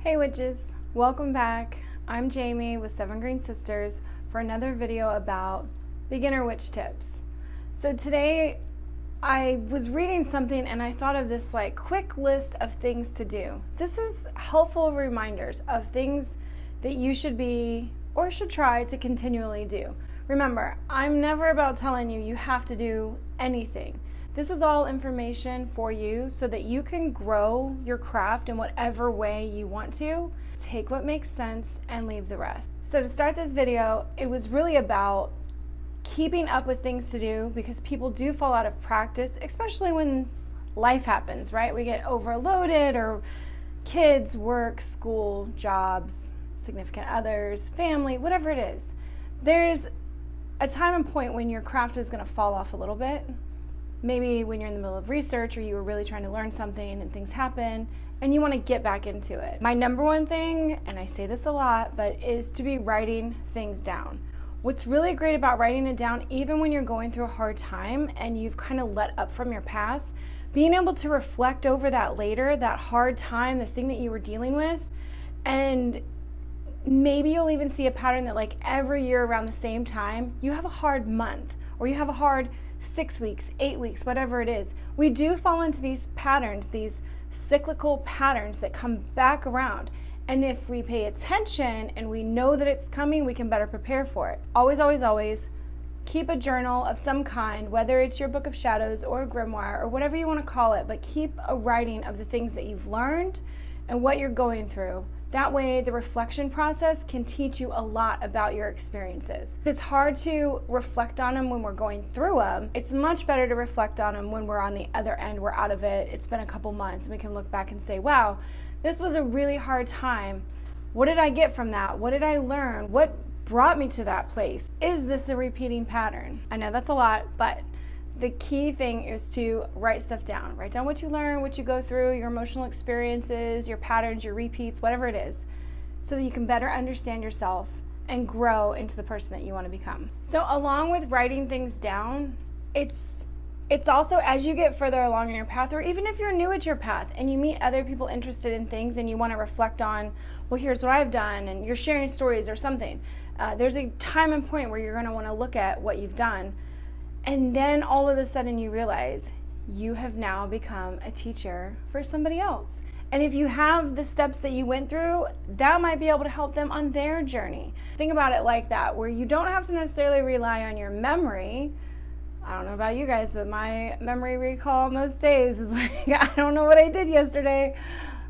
Hey witches, welcome back. I'm Jamie with 7 Green Sisters for another video about beginner witch tips. So today I was reading something and I thought of this quick list of things to do. This is helpful reminders of things that you should be or should try to continually do. Remember, I'm never about telling you you have to do anything. This is all information for you so that you can grow your craft in whatever way you want to. Take what makes sense and leave the rest. So to start this video, it was really about keeping up with things to do because people do fall out of practice, especially when life happens, right? We get overloaded or kids, work, school, jobs, significant others, family, whatever it is. There's a time and point when your craft is going to fall off a little bit. Maybe when you're in the middle of research or you were really trying to learn something and things happen and you want to get back into it. My number one thing, and I say this a lot, but is to be writing things down. What's really great about writing it down, even when you're going through a hard time and you've kind of let up from your path, being able to reflect over that later, that hard time, the thing that you were dealing with, and maybe you'll even see a pattern that every year around the same time, you have a hard month or you have a hard 6 weeks, 8 weeks, whatever it is. We do fall into these patterns, these cyclical patterns that come back around. And if we pay attention and we know that it's coming, we can better prepare for it. Always, always, always keep a journal of some kind, whether it's your book of shadows or a grimoire or whatever you want to call it, but keep a writing of the things that you've learned and what you're going through. That way, the reflection process can teach you a lot about your experiences. It's hard to reflect on them when we're going through them. It's much better to reflect on them when we're on the other end, we're out of it. It's been a couple months, and we can look back and say, wow, this was a really hard time. What did I get from that? What did I learn? What brought me to that place? Is this a repeating pattern? I know that's a lot, but the key thing is to write stuff down. Write down what you learn, what you go through, your emotional experiences, your patterns, your repeats, whatever it is, so that you can better understand yourself and grow into the person that you want to become. So along with writing things down, it's also as you get further along in your path, or even if you're new at your path and you meet other people interested in things and you want to reflect on, well, here's what I've done, and you're sharing stories or something, there's a time and point where you're going to want to look at what you've done. And then all of a sudden you realize you have now become a teacher for somebody else. And if you have the steps that you went through, that might be able to help them on their journey. Think about it like that, where you don't have to necessarily rely on your memory. I don't know about you guys, but my memory recall most days is I don't know what I did yesterday.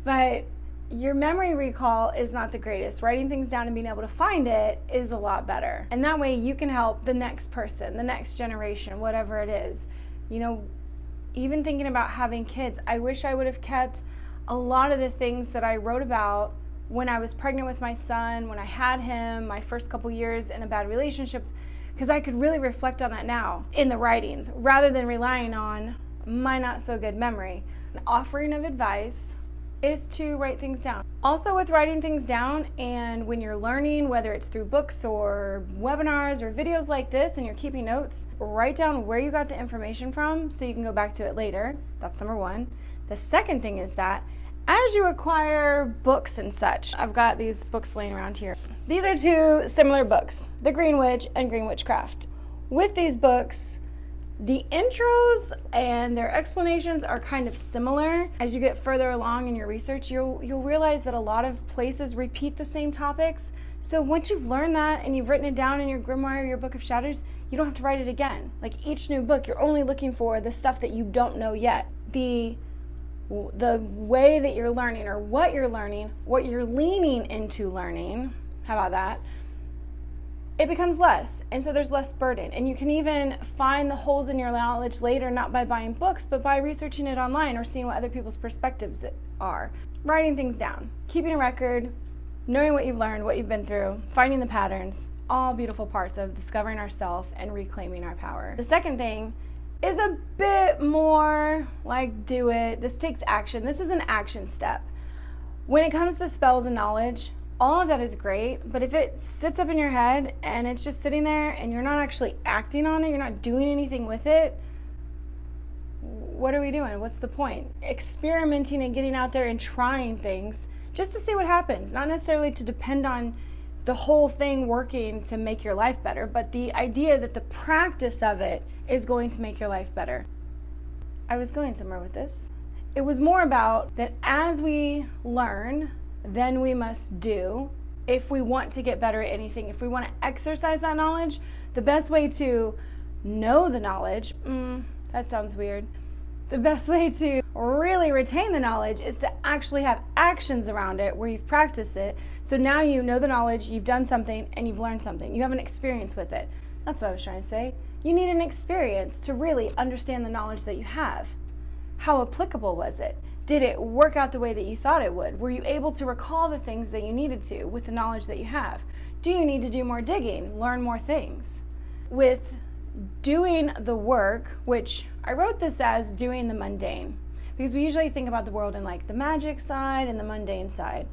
But your memory recall is not the greatest. Writing things down and being able to find it is a lot better. And that way you can help the next person, the next generation, whatever it is. You know, even thinking about having kids, I wish I would have kept a lot of the things that I wrote about when I was pregnant with my son, when I had him, my first couple years in a bad relationship, because I could really reflect on that now in the writings rather than relying on my not so good memory. An offering of advice is to write things down. Also with writing things down, and when you're learning, whether it's through books or webinars or videos like this and you're keeping notes, write down where you got the information from so you can go back to it later. That's number one. The second thing is that as you acquire books and such, I've got these books laying around here. These are two similar books, The Green Witch and Green Witchcraft. With these books, the intros and their explanations are kind of similar. As you get further along in your research, you'll realize that a lot of places repeat the same topics. So once you've learned that and you've written it down in your grimoire or your book of shadows, you don't have to write it again. Like each new book, you're only looking for the stuff that you don't know yet. The way that you're learning or what you're learning, what you're leaning into learning, how about that? It becomes less, and so there's less burden. And you can even find the holes in your knowledge later, not by buying books, but by researching it online or seeing what other people's perspectives are. Writing things down, keeping a record, knowing what you've learned, what you've been through, finding the patterns, all beautiful parts of discovering ourselves and reclaiming our power. The second thing is a bit more like do it. This takes action. This is an action step. When it comes to spells and knowledge, all of that is great, but if it sits up in your head and it's just sitting there and you're not actually acting on it, you're not doing anything with it, what are we doing? What's the point? Experimenting and getting out there and trying things just to see what happens, not necessarily to depend on the whole thing working to make your life better, but the idea that the practice of it is going to make your life better. I was going somewhere with this. It was more about that as we learn, then we must do. If we want to get better at anything, if we want to exercise that knowledge, the best way to know the knowledge, that sounds weird. The best way to really retain the knowledge is to actually have actions around it where you've practiced it. So now you know the knowledge, you've done something, and you've learned something. You have an experience with it. That's what I was trying to say. You need an experience to really understand the knowledge that you have. How applicable was it? Did it work out the way that you thought it would? Were you able to recall the things that you needed to with the knowledge that you have? Do you need to do more digging, learn more things? With doing the work, which I wrote this as doing the mundane, because we usually think about the world in like the magic side and the mundane side,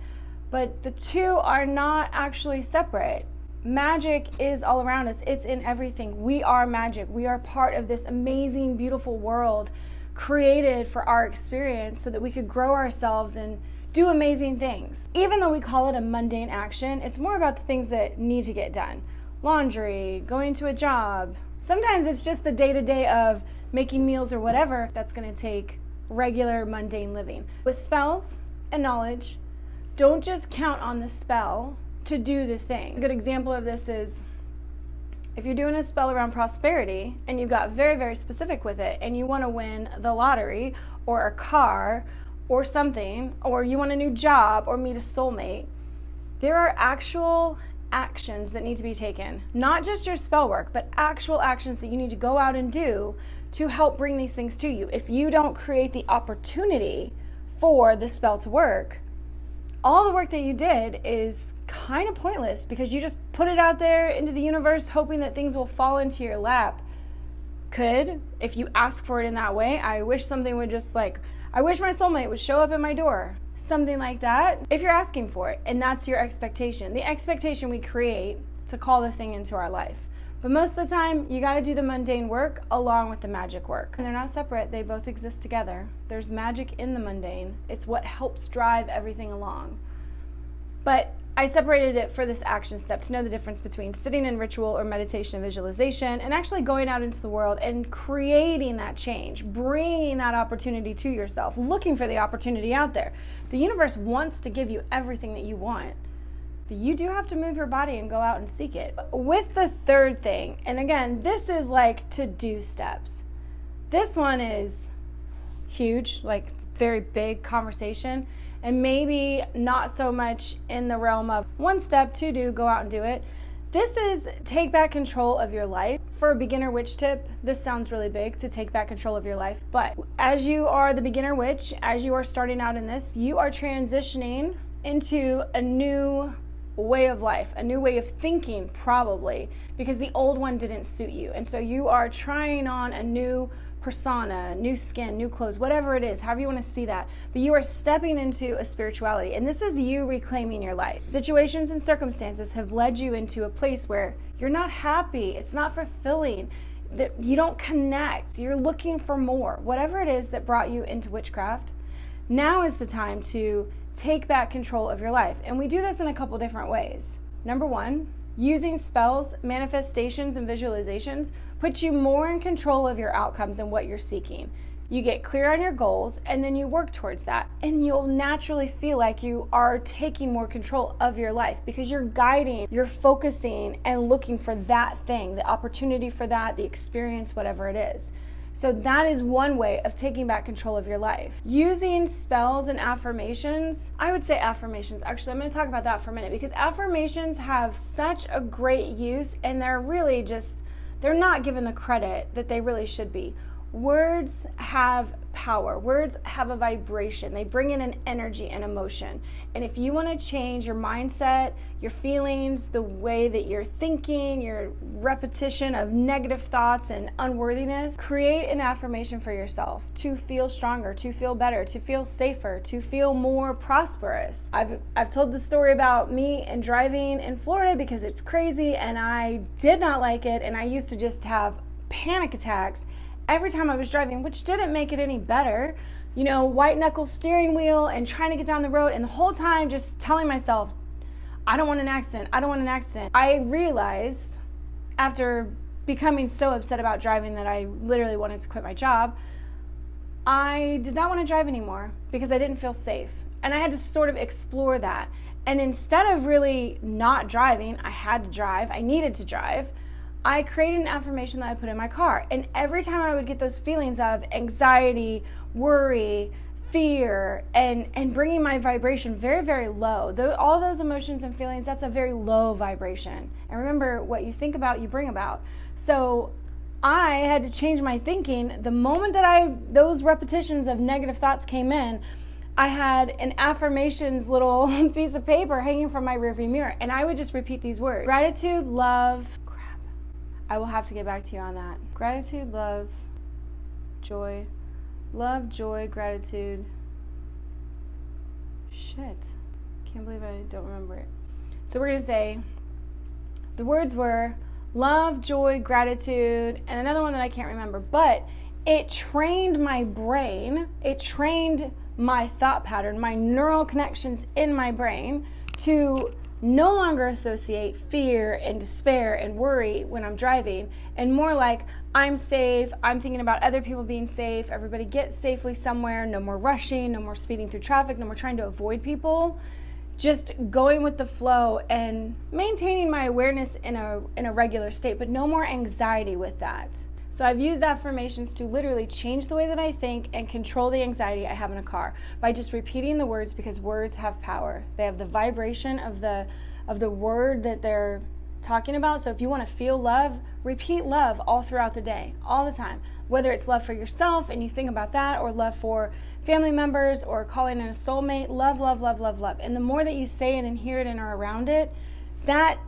but the two are not actually separate. Magic is all around us. It's in everything. We are magic. We are part of this amazing, beautiful world created for our experience so that we could grow ourselves and do amazing things. Even though we call it a mundane action, it's more about the things that need to get done. Laundry, going to a job. Sometimes it's just the day-to-day of making meals or whatever that's going to take regular mundane living. With spells and knowledge, don't just count on the spell to do the thing. A good example of this is if you're doing a spell around prosperity and you've got very, very specific with it and you want to win the lottery or a car or something, or you want a new job or meet a soulmate, there are actual actions that need to be taken. Not just your spell work, but actual actions that you need to go out and do to help bring these things to you. If you don't create the opportunity for the spell to work, all the work that you did is kind of pointless because you just put it out there into the universe hoping that things will fall into your lap. Could, if you ask for it in that way, I wish something would just I wish my soulmate would show up at my door. Something like that, if you're asking for it, and that's your expectation. The expectation we create to call the thing into our life. But most of the time, you got to do the mundane work along with the magic work. And they're not separate, they both exist together. There's magic in the mundane. It's what helps drive everything along. But I separated it for this action step to know the difference between sitting in ritual or meditation and visualization and actually going out into the world and creating that change, bringing that opportunity to yourself, looking for the opportunity out there. The universe wants to give you everything that you want. But you do have to move your body and go out and seek it. With the third thing, and again, this is like to-do steps. This one is huge, like very big conversation, and maybe not so much in the realm of one step, to do, go out and do it. This is take back control of your life. For a beginner witch tip, this sounds really big, to take back control of your life. But as you are the beginner witch, as you are starting out in this, you are transitioning into a new way of life, a new way of thinking probably, because the old one didn't suit you. And so you are trying on a new persona, new skin, new clothes, whatever it is, however you want to see that. But you are stepping into a spirituality, and this is you reclaiming your life. Situations and circumstances have led you into a place where you're not happy, it's not fulfilling, that you don't connect, you're looking for more. Whatever it is that brought you into witchcraft, now is the time to take back control of your life. And we do this in a couple different ways. Number one, using spells, manifestations, and visualizations puts you more in control of your outcomes and what you're seeking. You get clear on your goals and then you work towards that. And you'll naturally feel like you are taking more control of your life because you're guiding, you're focusing and looking for that thing, the opportunity for that, the experience, whatever it is. So that is one way of taking back control of your life. Using spells and affirmations, I would say affirmations. Actually, I'm going to talk about that for a minute because affirmations have such a great use and they're not given the credit that they really should be. Words have power. Words have a vibration. They bring in an energy and emotion. And if you want to change your mindset, your feelings, the way that you're thinking, your repetition of negative thoughts and unworthiness, create an affirmation for yourself to feel stronger, to feel better, to feel safer, to feel more prosperous. I've told the story about me and driving in Florida because it's crazy and I did not like it, and I used to just have panic attacks every time I was driving, which didn't make it any better. white knuckle steering wheel and trying to get down the road, and the whole time just telling myself, I don't want an accident, I don't want an accident. I realized after becoming so upset about driving that I literally wanted to quit my job, I did not want to drive anymore because I didn't feel safe. And I had to sort of explore that. And instead of really not driving, I had to drive, I needed to drive, I created an affirmation that I put in my car. And every time I would get those feelings of anxiety, worry, fear, and bringing my vibration very, very low. All those emotions and feelings, that's a very low vibration. And remember, what you think about, you bring about. So I had to change my thinking. The moment that those repetitions of negative thoughts came in, I had an affirmations little piece of paper hanging from my rearview mirror, and I would just repeat these words. Gratitude, love, crap. I will have to get back to you on that. Gratitude, love, joy, gratitude. Shit. Can't believe I don't remember it. So we're going to say, the words were love, joy, gratitude, and another one that I can't remember, but it trained my brain, it trained my thought pattern, my neural connections in my brain to no longer associate fear and despair and worry when I'm driving, and more like, I'm safe, I'm thinking about other people being safe, everybody gets safely somewhere, no more rushing, no more speeding through traffic, no more trying to avoid people, just going with the flow and maintaining my awareness in a regular state, but no more anxiety with that. So I've used affirmations to literally change the way that I think and control the anxiety I have in a car by just repeating the words, because words have power. They have the vibration of the word that they're talking about. So if you want to feel love, repeat love all throughout the day, all the time. Whether it's love for yourself and you think about that, or love for family members, or calling in a soulmate, love, love, love, love, love. And the more that you say it and hear it and are around it, that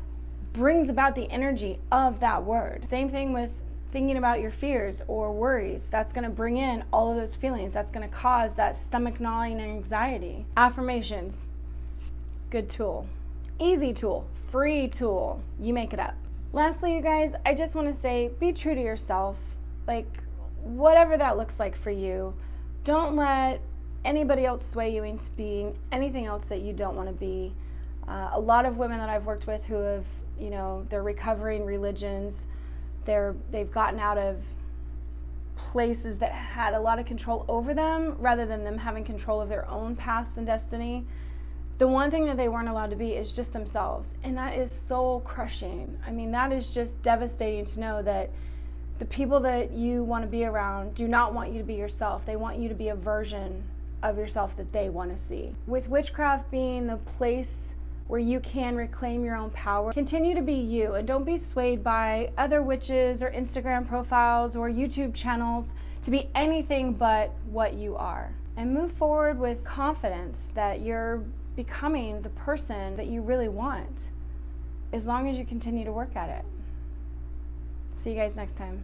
brings about the energy of that word. Same thing with thinking about your fears or worries. That's going to bring in all of those feelings. That's going to cause that stomach gnawing and anxiety. Affirmations, good tool, easy tool, free tool. You make it up. Lastly, you guys, I just want to say, be true to yourself. Like, whatever that looks like for you, don't let anybody else sway you into being anything else that you don't want to be. A lot of women that I've worked with who have, they're recovering religions, they've gotten out of places that had a lot of control over them rather than them having control of their own paths and destiny. The one thing that they weren't allowed to be is just themselves. And that is soul crushing. I mean, that is just devastating to know that the people that you want to be around do not want you to be yourself. They want you to be a version of yourself that they want to see. With witchcraft being the place where you can reclaim your own power, continue to be you, and don't be swayed by other witches or Instagram profiles or YouTube channels to be anything but what you are. And move forward with confidence that you're becoming the person that you really want, as long as you continue to work at it. See you guys next time.